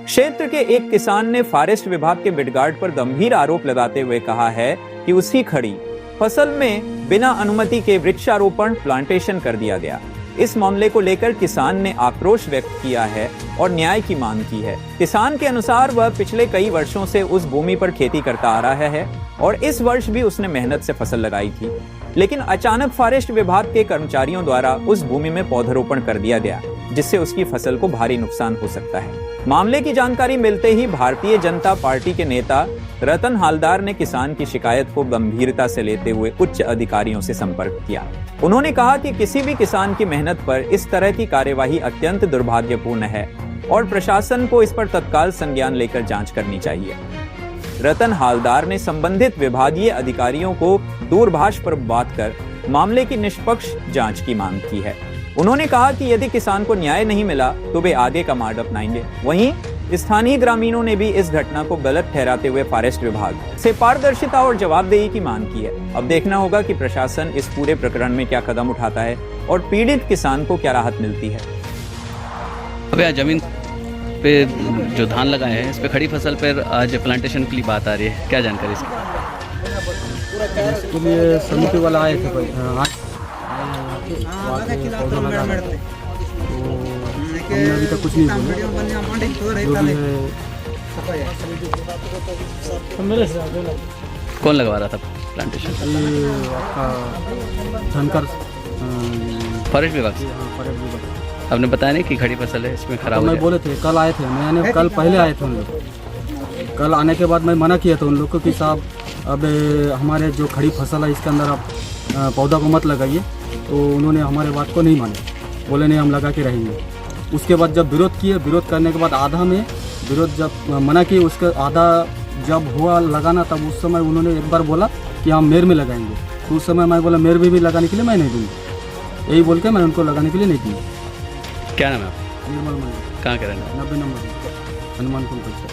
क्षेत्र के एक किसान ने फॉरेस्ट विभाग के बिडगार्ड पर गंभीर आरोप लगाते हुए कहा है कि उसकी खड़ी फसल में बिना अनुमति के वृक्षारोपण प्लांटेशन कर दिया गया। इस मामले को लेकर किसान ने आक्रोश व्यक्त किया है और न्याय की मांग की है। किसान के अनुसार वह पिछले कई वर्षों से उस भूमि पर खेती करता आ रहा है और इस वर्ष भी उसने मेहनत से फसल लगाई थी, लेकिन अचानक फॉरेस्ट विभाग के कर्मचारियों द्वारा उस भूमि में पौधरोपण कर दिया गया, जिससे उसकी फसल को भारी नुकसान हो सकता है। मामले की जानकारी मिलते ही भारतीय जनता पार्टी के नेता रतन हालदार ने किसान की शिकायत को गंभीरता से लेते हुए उच्च अधिकारियों से संपर्क किया। उन्होंने कहा कि किसी भी किसान की मेहनत पर इस तरह की कार्यवाही अत्यंत दुर्भाग्यपूर्ण है और प्रशासन को इस पर तत्काल संज्ञान लेकर जांच करनी चाहिए। रतन हालदार ने संबंधित विभागीय अधिकारियों को दूरभाष पर बात कर मामले की निष्पक्ष जांच की मांग की है। उन्होंने कहा कि यदि किसान को न्याय नहीं मिला तो वे आगे का मार्ग अपनाएंगे। वहीं स्थानीय ग्रामीणों ने भी इस घटना को गलत ठहराते हुए फॉरेस्ट विभाग से पारदर्शिता और जवाबदेही की मांग की है। अब देखना होगा कि प्रशासन इस पूरे प्रकरण में क्या कदम उठाता है और पीड़ित किसान को क्या राहत मिलती है। अब यहाँ जमीन पे जो धान लगाए हैं, इस पे खड़ी फसल पर आज प्लांटेशन की बात आ रही है, क्या जानकारी इसके लिए समिति वाला आए थे हमने अभी तक कुछ नहीं बोला। कौन लगवा रहा था प्लांटेशन? धनकर फॉरेस्ट विभाग से। आपने बताया नहीं कि खड़ी फसल है, इसमें खराब हो मैं बोले थे, कल आए थे, मैंने कल पहले आए थे उन लोग। कल आने के बाद मैं मना किया था उन लोग को कि साहब अब हमारे जो खड़ी फसल है इसके अंदर आप पौधा को मत लगाइए, तो उन्होंने हमारे बात को नहीं माने, बोले नहीं हम लगा के रहेंगे। उसके बाद जब विरोध किए, विरोध करने के बाद आधा में विरोध जब मना किए, उसका आधा जब हुआ लगाना तब उस समय उन्होंने एक बार बोला कि हम मेर में लगाएंगे, तो उस समय मैं बोला मेर में भी लगाने के लिए मैं नहीं दूँगी, यही बोल के मैं उनको लगाने के लिए नहीं दी। क्या नाम है आपका? निर्मल मंडी। कहाँ के रहना? 90 नंबर हनुमानपुर परिसर।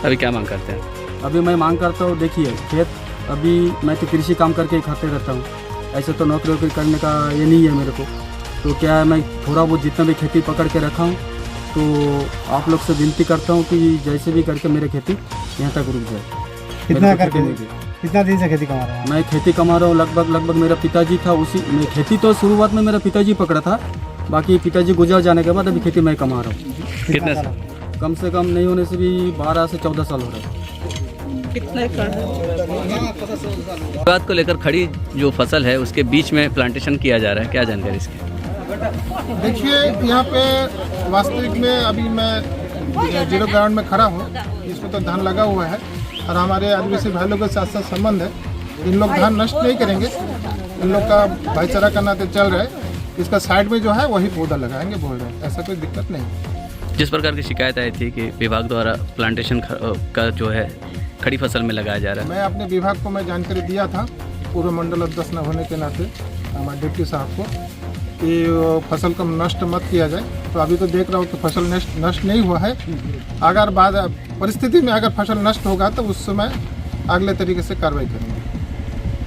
अभी क्या मांग करते हैं? अभी मैं मांग करता हूँ, देखिए खेत, अभी मैं तो कृषि काम करके ही खाते रहता हूँ, ऐसे तो नौकरी वोकरी करने का ये नहीं है मेरे को। तो क्या है, मैं थोड़ा बहुत जितना भी खेती पकड़ के रखा हूँ, तो आप लोग से विनती करता हूँ कि जैसे भी करके मेरे खेती यहाँ तक रुक जाए। कितना दिन से खेती कमा रहा है? मैं खेती कमा रहा हूँ लगभग मेरा पिताजी था, उसी में खेती तो शुरुआत में मेरा पिताजी पकड़ा था, बाकी पिताजी गुजर जाने के बाद अभी खेती मैं कमा रहा हूँ। कितने साल? कम से कम नहीं होने से भी 12 से 14 साल हो रहा है। बात को लेकर खड़ी जो फसल है उसके बीच में प्लांटेशन किया जा रहा है, क्या जानकारी इसकी? देखिए, यहाँ पे वास्तविक में अभी मैं जीरो ग्राउंड में खड़ा हूँ, इसमें तो धान लगा हुआ है और हमारे आदिवासी भाई लोगों के साथ साथ संबंध है। इन लोग धान नष्ट नहीं करेंगे, इन लोग का भाईचारा का नाते चल रहा है। इसका साइड में जो है वही पौधा लगाएंगे बोल रहे हैं, ऐसा कोई दिक्कत नहीं। जिस प्रकार की शिकायत आई थी कि विभाग द्वारा प्लांटेशन का जो है खड़ी फसल में लगाया जा रहा है, मैं अपने विभाग को मैं जानकारी दिया था, पूर्व मंडल अध्यक्ष न होने के नाते हमारे डिप्टी साहब को, कि फसल को नष्ट मत किया जाए। तो अभी तो देख रहा हूँ कि फसल नष्ट नहीं हुआ है। अगर बाद परिस्थिति में अगर फसल नष्ट होगा तो उस समय अगले तरीके से कार्रवाई करेंगे।